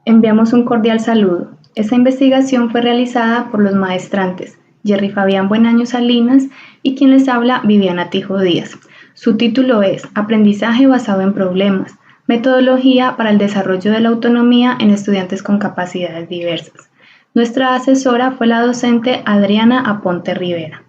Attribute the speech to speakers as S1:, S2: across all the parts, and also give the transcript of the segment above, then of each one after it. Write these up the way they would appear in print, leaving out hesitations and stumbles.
S1: Enviamos un cordial saludo. Esta investigación fue realizada por los maestrantes Jerry Fabián Buenaño Salinas y quien les habla, Viviana Tijo Díaz. Su título es Aprendizaje basado en problemas, metodología para el desarrollo de la autonomía en estudiantes con capacidades diversas. Nuestra asesora fue la docente Adriana Aponte Rivera.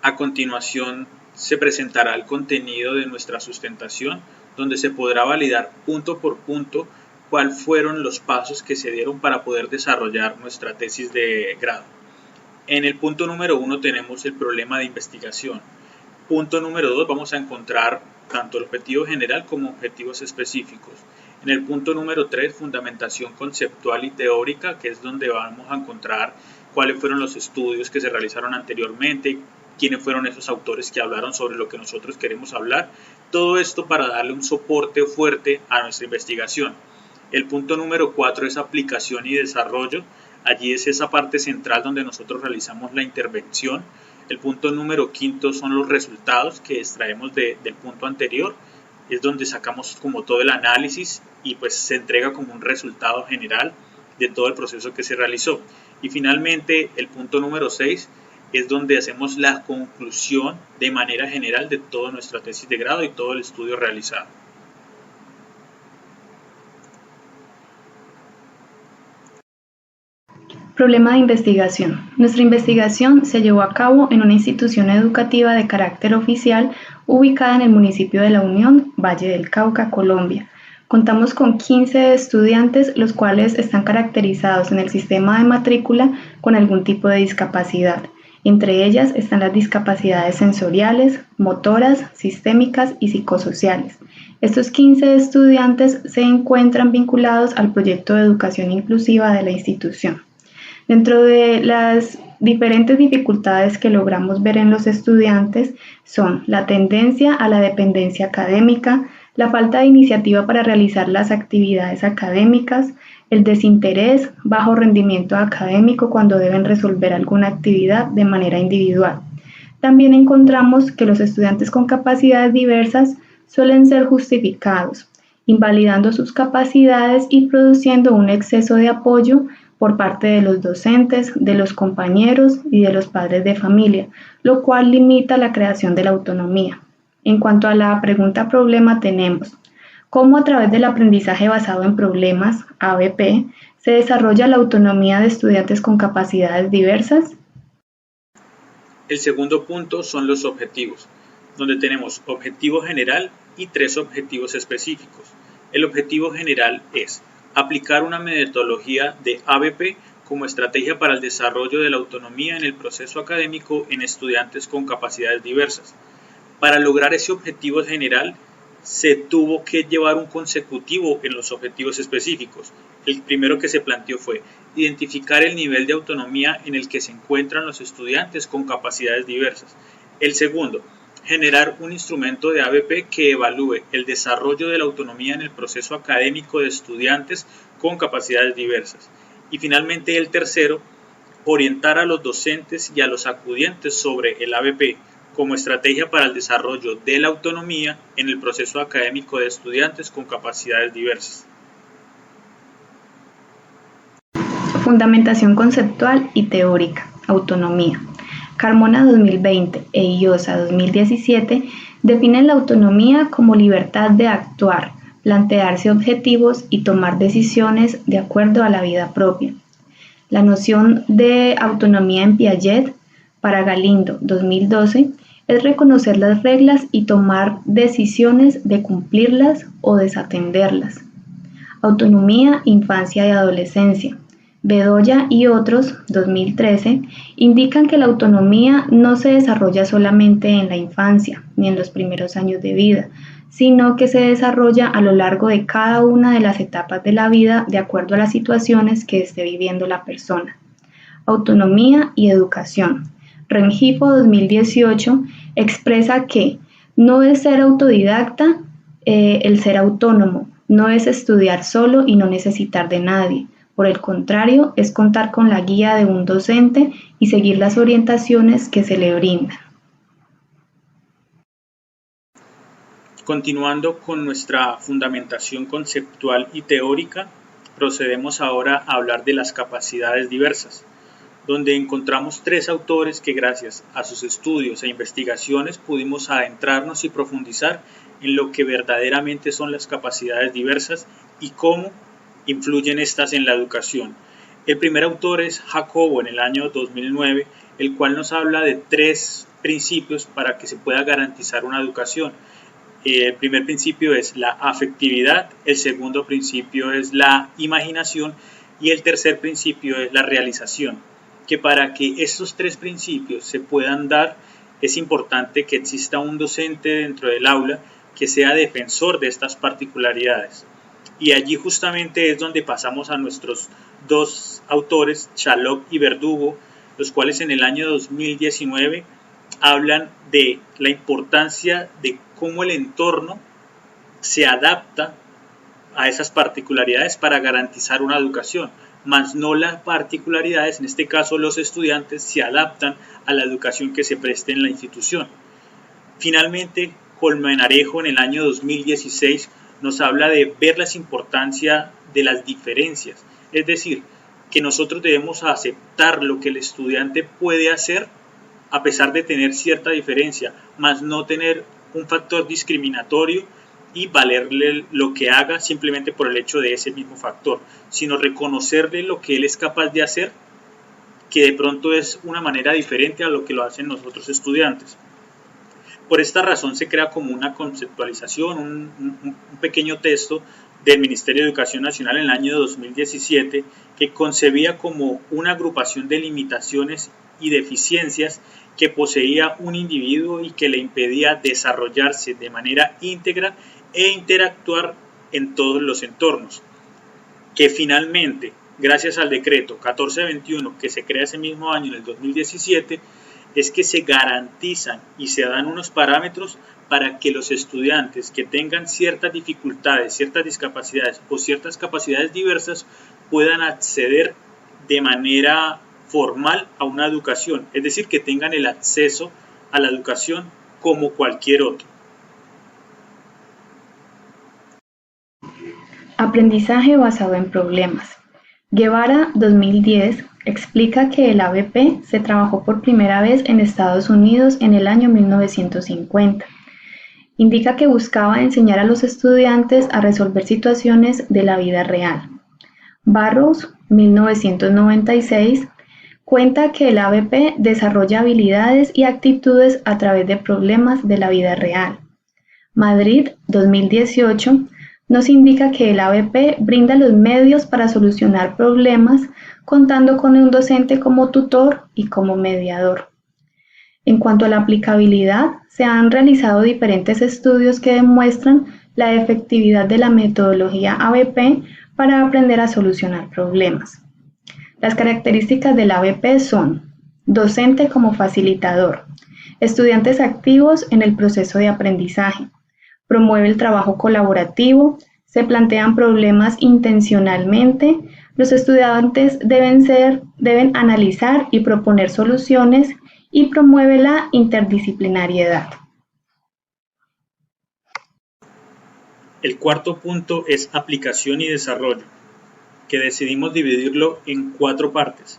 S2: A continuación se presentará el contenido de nuestra sustentación, donde se podrá validar punto por punto cuáles fueron los pasos que se dieron para poder desarrollar nuestra tesis de grado. En el punto número 1 tenemos el problema de investigación. Punto número 2 vamos a encontrar tanto el objetivo general como objetivos específicos. En el punto número 3, fundamentación conceptual y teórica, que es donde vamos a encontrar cuáles fueron los estudios que se realizaron anteriormente, quiénes fueron esos autores que hablaron sobre lo que nosotros queremos hablar. Todo esto para darle un soporte fuerte a nuestra investigación. El punto número 4 es aplicación y desarrollo. Allí es esa parte central donde nosotros realizamos la intervención. El punto número 5 son los resultados que extraemos del punto anterior. Es donde sacamos como todo el análisis y pues se entrega como un resultado general de todo el proceso que se realizó. Y finalmente el punto número 6 es donde hacemos la conclusión de manera general de toda nuestra tesis de grado y todo el estudio realizado.
S1: Problema de investigación. Nuestra investigación se llevó a cabo en una institución educativa de carácter oficial ubicada en el municipio de La Unión, Valle del Cauca, Colombia. Contamos con 15 estudiantes, los cuales están caracterizados en el sistema de matrícula con algún tipo de discapacidad. Entre ellas están las discapacidades sensoriales, motoras, sistémicas y psicosociales. Estos 15 estudiantes se encuentran vinculados al proyecto de educación inclusiva de la institución. Dentro de las diferentes dificultades que logramos ver en los estudiantes son la tendencia a la dependencia académica, la falta de iniciativa para realizar las actividades académicas, el desinterés, bajo rendimiento académico cuando deben resolver alguna actividad de manera individual. También encontramos que los estudiantes con capacidades diversas suelen ser justificados, invalidando sus capacidades y produciendo un exceso de apoyo por parte de los docentes, de los compañeros y de los padres de familia, lo cual limita la creación de la autonomía. En cuanto a la pregunta problema tenemos cómo a través del aprendizaje basado en problemas, ABP, se desarrolla la autonomía de estudiantes con capacidades diversas.
S2: El segundo punto son los objetivos, donde tenemos objetivo general y 3 objetivos específicos. El objetivo general es aplicar una metodología de ABP como estrategia para el desarrollo de la autonomía en el proceso académico en estudiantes con capacidades diversas. Para lograr ese objetivo general, se tuvo que llevar un consecutivo en los objetivos específicos. El primero que se planteó fue identificar el nivel de autonomía en el que se encuentran los estudiantes con capacidades diversas. El segundo, generar un instrumento de ABP que evalúe el desarrollo de la autonomía en el proceso académico de estudiantes con capacidades diversas. Y finalmente el tercero, orientar a los docentes y a los acudientes sobre el ABP como estrategia para el desarrollo de la autonomía en el proceso académico de estudiantes con capacidades diversas.
S1: Fundamentación conceptual y teórica, autonomía. Carmona 2020 e IOSA 2017 definen la autonomía como libertad de actuar, plantearse objetivos y tomar decisiones de acuerdo a la vida propia. La noción de autonomía en Piaget, para Galindo 2012, es reconocer las reglas y tomar decisiones de cumplirlas o desatenderlas. Autonomía, infancia y adolescencia. Bedoya y otros, 2013, indican que la autonomía no se desarrolla solamente en la infancia ni en los primeros años de vida, sino que se desarrolla a lo largo de cada una de las etapas de la vida de acuerdo a las situaciones que esté viviendo la persona. Autonomía y educación. Rengifo 2018 expresa que no es ser autodidacta el ser autónomo, no es estudiar solo y no necesitar de nadie. Por el contrario, es contar con la guía de un docente y seguir las orientaciones que se le brindan.
S2: Continuando con nuestra fundamentación conceptual y teórica, procedemos ahora a hablar de las capacidades diversas, donde encontramos tres autores que gracias a sus estudios e investigaciones pudimos adentrarnos y profundizar en lo que verdaderamente son las capacidades diversas y cómo influyen estas en la educación. El primer autor es Jacobo en el año 2009, el cual nos habla de tres principios para que se pueda garantizar una educación. El primer principio es la afectividad, el segundo principio es la imaginación y el tercer principio es la realización. Que para que estos tres principios se puedan dar, es importante que exista un docente dentro del aula que sea defensor de estas particularidades. Y allí justamente es donde pasamos a nuestros dos autores, Chalop y Verdugo, los cuales en el año 2019 hablan de la importancia de cómo el entorno se adapta a esas particularidades para garantizar una educación, más no las particularidades, en este caso los estudiantes se adaptan a la educación que se preste en la institución. Finalmente, Colmenarejo en el año 2016 nos habla de ver la importancia de las diferencias, es decir, que nosotros debemos aceptar lo que el estudiante puede hacer a pesar de tener cierta diferencia, más no tener un factor discriminatorio y valerle lo que haga simplemente por el hecho de ese mismo factor, sino reconocerle lo que él es capaz de hacer, que de pronto es una manera diferente a lo que lo hacen nosotros estudiantes. Por esta razón se crea como una conceptualización, un pequeño texto del Ministerio de Educación Nacional en el año 2017 que concebía como una agrupación de limitaciones y deficiencias que poseía un individuo y que le impedía desarrollarse de manera íntegra e interactuar en todos los entornos, que finalmente, gracias al decreto 1421 que se crea ese mismo año en el 2017, es que se garantizan y se dan unos parámetros para que los estudiantes que tengan ciertas dificultades, ciertas discapacidades o ciertas capacidades diversas puedan acceder de manera formal a una educación, es decir, que tengan el acceso a la educación como cualquier otro.
S1: Aprendizaje basado en problemas. Guevara 2010 explica que el ABP se trabajó por primera vez en Estados Unidos en el año 1950. Indica que buscaba enseñar a los estudiantes a resolver situaciones de la vida real. Barrows 1996 cuenta que el ABP desarrolla habilidades y actitudes a través de problemas de la vida real. Madrid 2018 nos indica que el ABP brinda los medios para solucionar problemas contando con un docente como tutor y como mediador. En cuanto a la aplicabilidad, se han realizado diferentes estudios que demuestran la efectividad de la metodología ABP para aprender a solucionar problemas. Las características del ABP son: docente como facilitador, estudiantes activos en el proceso de aprendizaje, promueve el trabajo colaborativo, se plantean problemas intencionalmente, los estudiantes deben analizar y proponer soluciones y promueve la interdisciplinariedad.
S2: El cuarto punto es aplicación y desarrollo, que decidimos dividirlo en 4 partes.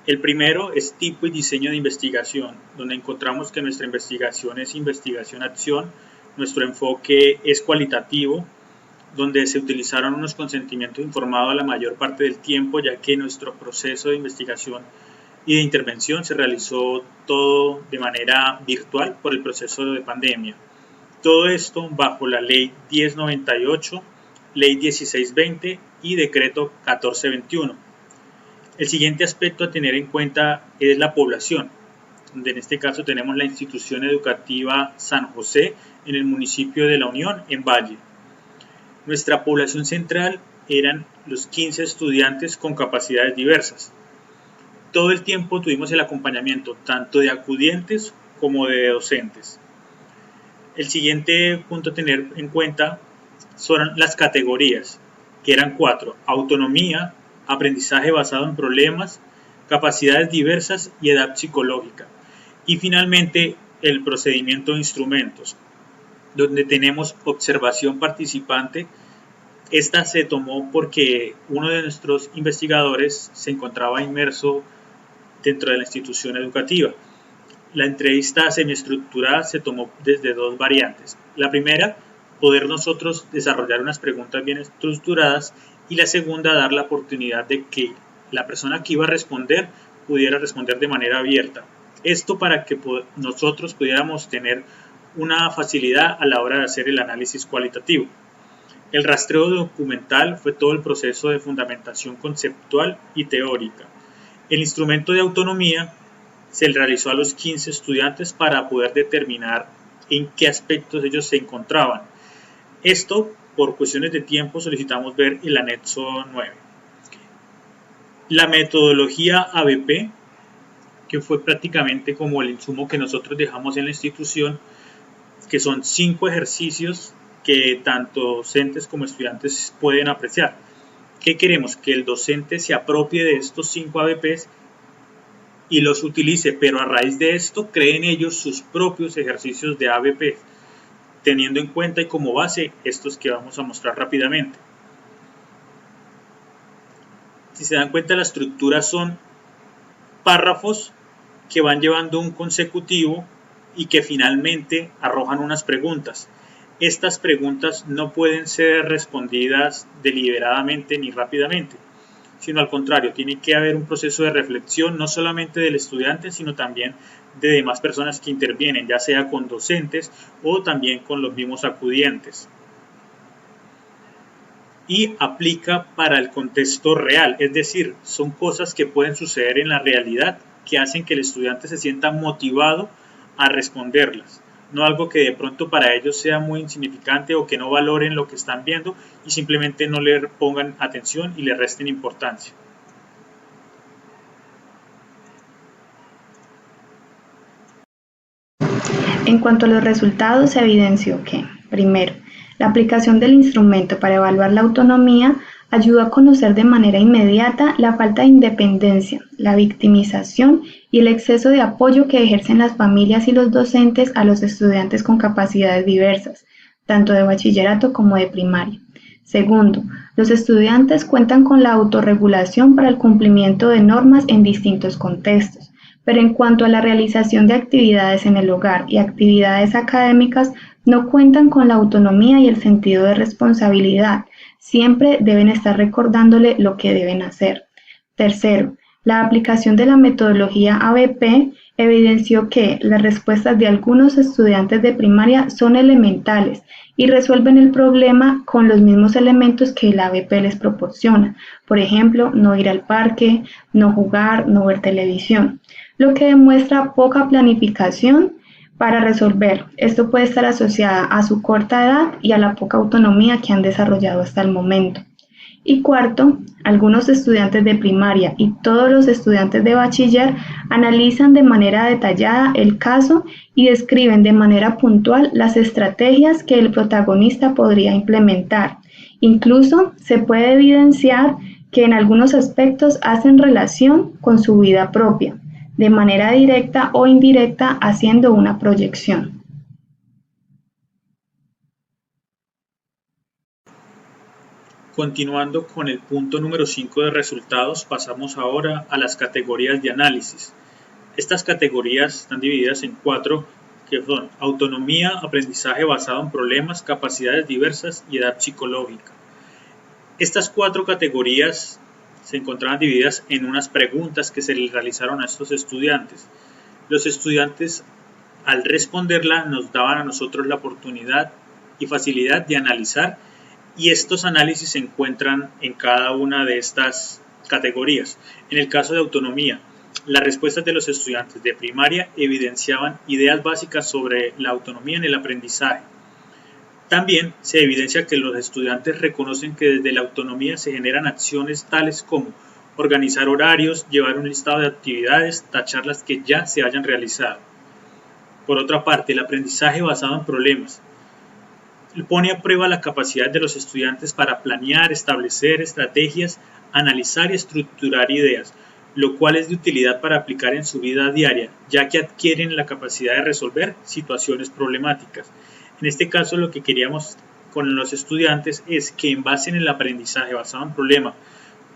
S2: El primero es tipo y diseño de investigación, donde encontramos que nuestra investigación es investigación-acción. Nuestro enfoque es cualitativo, donde se utilizaron unos consentimientos informados la mayor parte del tiempo, ya que nuestro proceso de investigación y de intervención se realizó todo de manera virtual por el proceso de pandemia. Todo esto bajo la Ley 1098, Ley 1620 y Decreto 1421. El siguiente aspecto a tener en cuenta es la población, donde en este caso tenemos la institución educativa San José en el municipio de La Unión, en Valle. Nuestra población central eran los 15 estudiantes con capacidades diversas. Todo el tiempo tuvimos el acompañamiento tanto de acudientes como de docentes. El siguiente punto a tener en cuenta son las categorías, que eran 4: autonomía, aprendizaje basado en problemas, capacidades diversas y edad psicológica. Y finalmente, el procedimiento de instrumentos, donde tenemos observación participante. Esta se tomó porque uno de nuestros investigadores se encontraba inmerso dentro de la institución educativa. La entrevista semiestructurada se tomó desde dos variantes. La primera, poder nosotros desarrollar unas preguntas bien estructuradas, y la segunda, dar la oportunidad de que la persona que iba a responder pudiera responder de manera abierta. Esto para que nosotros pudiéramos tener una facilidad a la hora de hacer el análisis cualitativo. El rastreo documental fue todo el proceso de fundamentación conceptual y teórica. El instrumento de autonomía se realizó a los 15 estudiantes para poder determinar en qué aspectos ellos se encontraban. Esto, por cuestiones de tiempo, solicitamos ver el anexo 9. La metodología ABP, que fue prácticamente como el insumo que nosotros dejamos en la institución, que son 5 ejercicios que tanto docentes como estudiantes pueden apreciar. ¿Qué queremos? Que el docente se apropie de estos 5 ABPs y los utilice, pero a raíz de esto creen ellos sus propios ejercicios de ABP, teniendo en cuenta y como base estos que vamos a mostrar rápidamente. Si se dan cuenta, la estructura son párrafos que van llevando un consecutivo y que finalmente arrojan unas preguntas. Estas preguntas no pueden ser respondidas deliberadamente ni rápidamente, sino al contrario, tiene que haber un proceso de reflexión no solamente del estudiante, sino también de demás personas que intervienen, ya sea con docentes o también con los mismos acudientes. Y aplica para el contexto real, es decir, son cosas que pueden suceder en la realidad que hacen que el estudiante se sienta motivado a responderlas. No algo que de pronto para ellos sea muy insignificante o que no valoren lo que están viendo y simplemente no le pongan atención y le resten importancia.
S1: En cuanto a los resultados, se evidenció que, primero, la aplicación del instrumento para evaluar la autonomía ayudó a conocer de manera inmediata la falta de independencia, la victimización y el exceso de apoyo que ejercen las familias y los docentes a los estudiantes con capacidades diversas, tanto de bachillerato como de primaria. Segundo, los estudiantes cuentan con la autorregulación para el cumplimiento de normas en distintos contextos, pero en cuanto a la realización de actividades en el hogar y actividades académicas, no cuentan con la autonomía y el sentido de responsabilidad. Siempre deben estar recordándole lo que deben hacer. Tercero, la aplicación de la metodología ABP evidenció que las respuestas de algunos estudiantes de primaria son elementales y resuelven el problema con los mismos elementos que el ABP les proporciona. Por ejemplo, no ir al parque, no jugar, no ver televisión, lo que demuestra poca planificación para resolver. Esto puede estar asociada a su corta edad y a la poca autonomía que han desarrollado hasta el momento. Y cuarto, algunos estudiantes de primaria y todos los estudiantes de bachiller analizan de manera detallada el caso y describen de manera puntual las estrategias que el protagonista podría implementar. Incluso se puede evidenciar que en algunos aspectos hacen relación con su vida propia, de manera directa o indirecta, haciendo una proyección.
S2: Continuando con el punto número 5 de resultados, pasamos ahora a las categorías de análisis. Estas categorías están divididas en 4, que son autonomía, aprendizaje basado en problemas, capacidades diversas y edad psicológica. Estas 4 categorías se encontraban divididas en unas preguntas que se les realizaron a estos estudiantes. Los estudiantes, al responderla, nos daban a nosotros la oportunidad y facilidad de analizar, y estos análisis se encuentran en cada una de estas categorías. En el caso de autonomía, las respuestas de los estudiantes de primaria evidenciaban ideas básicas sobre la autonomía en el aprendizaje. También se evidencia que los estudiantes reconocen que desde la autonomía se generan acciones tales como organizar horarios, llevar un listado de actividades, tachar las que ya se hayan realizado. Por otra parte, el aprendizaje basado en problemas pone a prueba la capacidad de los estudiantes para planear, establecer estrategias, analizar y estructurar ideas, lo cual es de utilidad para aplicar en su vida diaria, ya que adquieren la capacidad de resolver situaciones problemáticas. En este caso, lo que queríamos con los estudiantes es que en base en el aprendizaje basado en problemas,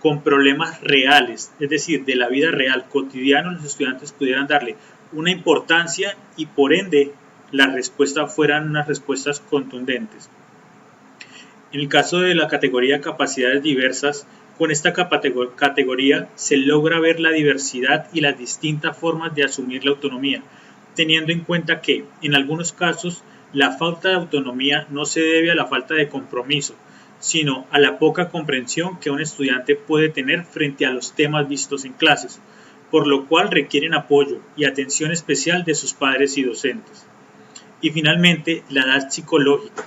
S2: con problemas reales, es decir, de la vida real, cotidiana, los estudiantes pudieran darle una importancia y por ende las respuestas fueran unas respuestas contundentes. En el caso de la categoría capacidades diversas, con esta categoría se logra ver la diversidad y las distintas formas de asumir la autonomía, teniendo en cuenta que, en algunos casos, la falta de autonomía no se debe a la falta de compromiso, sino a la poca comprensión que un estudiante puede tener frente a los temas vistos en clases, por lo cual requieren apoyo y atención especial de sus padres y docentes. Y finalmente, la edad psicológica.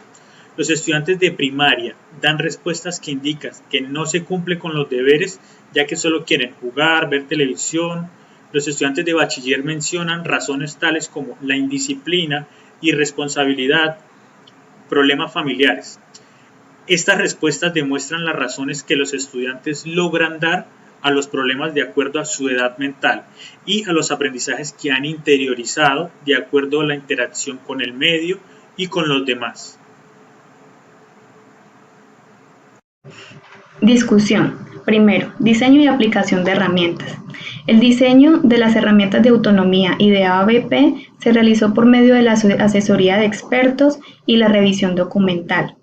S2: Los estudiantes de primaria dan respuestas que indican que no se cumple con los deberes, ya que solo quieren jugar, ver televisión. Los estudiantes de bachiller mencionan razones tales como la indisciplina, irresponsabilidad, problemas familiares. Estas respuestas demuestran las razones que los estudiantes logran dar a los problemas de acuerdo a su edad mental y a los aprendizajes que han interiorizado de acuerdo a la interacción con el medio y con los demás.
S1: Discusión. Primero, diseño y aplicación de herramientas. El diseño de las herramientas de autonomía y de ABP se realizó por medio de la asesoría de expertos y la revisión documental.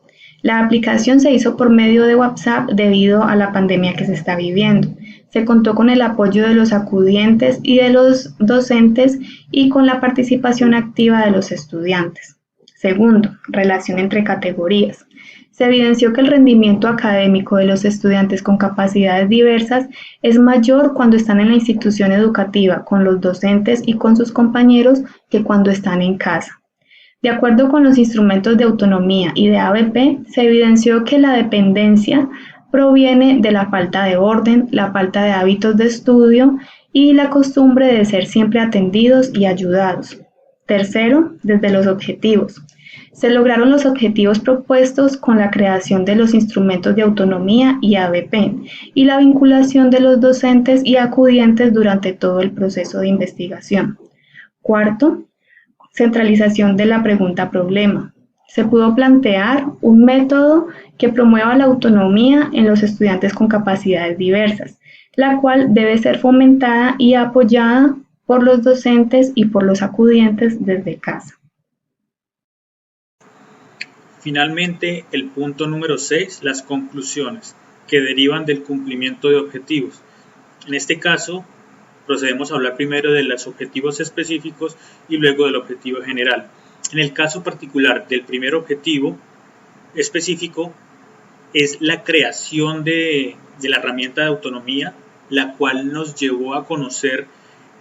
S1: La aplicación se hizo por medio de WhatsApp debido a la pandemia que se está viviendo. Se contó con el apoyo de los acudientes y de los docentes y con la participación activa de los estudiantes. Segundo, relación entre categorías. Se evidenció que el rendimiento académico de los estudiantes con capacidades diversas es mayor cuando están en la institución educativa con los docentes y con sus compañeros que cuando están en casa. De acuerdo con los instrumentos de autonomía y de ABP, se evidenció que la dependencia proviene de la falta de orden, la falta de hábitos de estudio y la costumbre de ser siempre atendidos y ayudados. Tercero, desde los objetivos. Se lograron los objetivos propuestos con la creación de los instrumentos de autonomía y ABP y la vinculación de los docentes y acudientes durante todo el proceso de investigación. Cuarto, centralización de la pregunta-problema. Se pudo plantear un método que promueva la autonomía en los estudiantes con capacidades diversas, la cual debe ser fomentada y apoyada por los docentes y por los acudientes desde casa.
S2: Finalmente, el punto número 6, las conclusiones, que derivan del cumplimiento de objetivos. En este caso, procedemos a hablar primero de los objetivos específicos y luego del objetivo general. En el caso particular del primer objetivo específico, es la creación de la herramienta de autonomía, la cual nos llevó a conocer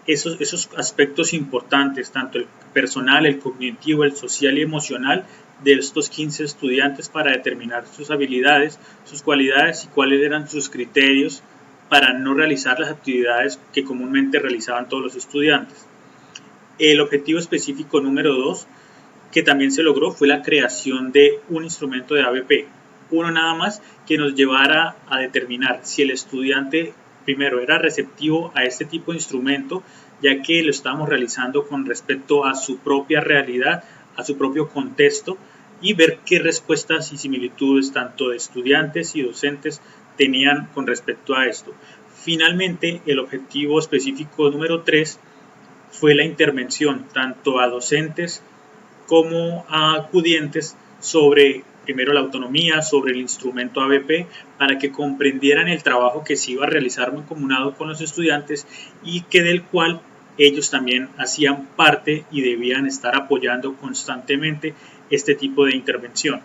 S2: esos aspectos importantes, tanto el personal, el cognitivo, el social y emocional, de estos 15 estudiantes para determinar sus habilidades, sus cualidades y cuáles eran sus criterios para no realizar las actividades que comúnmente realizaban todos los estudiantes. El objetivo específico número 2, que también se logró, fue la creación de un instrumento de ABP, uno nada más que nos llevara a determinar si el estudiante primero era receptivo a este tipo de instrumento, ya que lo estábamos realizando con respecto a su propia realidad, a su propio contexto, y ver qué respuestas y similitudes tanto de estudiantes y docentes tenían con respecto a esto. Finalmente, el objetivo específico número 3 fue la intervención tanto a docentes como a acudientes sobre primero la autonomía, sobre el instrumento ABP, para que comprendieran el trabajo que se iba a realizar mancomunado con los estudiantes y que del cual ellos también hacían parte y debían estar apoyando constantemente este tipo de intervención.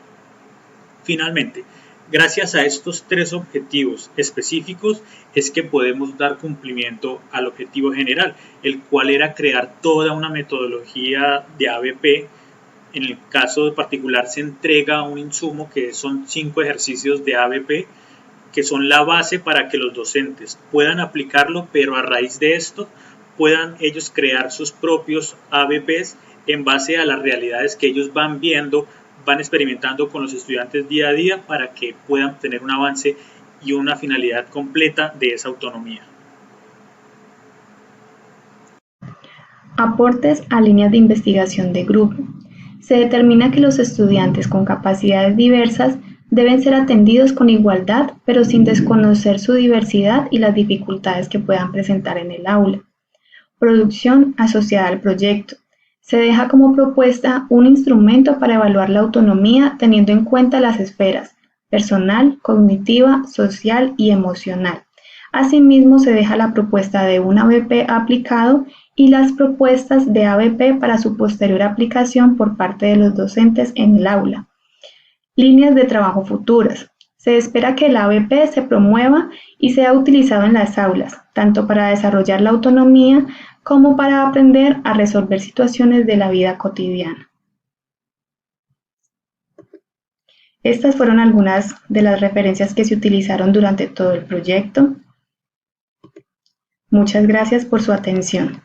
S2: Finalmente, gracias a estos 3 objetivos específicos es que podemos dar cumplimiento al objetivo general, el cual era crear toda una metodología de ABP. En el caso particular se entrega un insumo que son 5 ejercicios de ABP, que son la base para que los docentes puedan aplicarlo, pero a raíz de esto puedan ellos crear sus propios ABPs en base a las realidades que ellos van viendo, van experimentando con los estudiantes día a día para que puedan tener un avance y una finalidad completa de esa autonomía.
S1: Aportes a líneas de investigación de grupo. se determina que los estudiantes con capacidades diversas deben ser atendidos con igualdad, pero sin desconocer su diversidad y las dificultades que puedan presentar en el aula. Producción asociada al proyecto. Se deja como propuesta un instrumento para evaluar la autonomía teniendo en cuenta las esferas personal, cognitiva, social y emocional. Asimismo, se deja la propuesta de un ABP aplicado y las propuestas de ABP para su posterior aplicación por parte de los docentes en el aula. Líneas de trabajo futuras. Se espera que el ABP se promueva y sea utilizado en las aulas, tanto para desarrollar la autonomía como para aprender a resolver situaciones de la vida cotidiana. Estas fueron algunas de las referencias que se utilizaron durante todo el proyecto. Muchas gracias por su atención.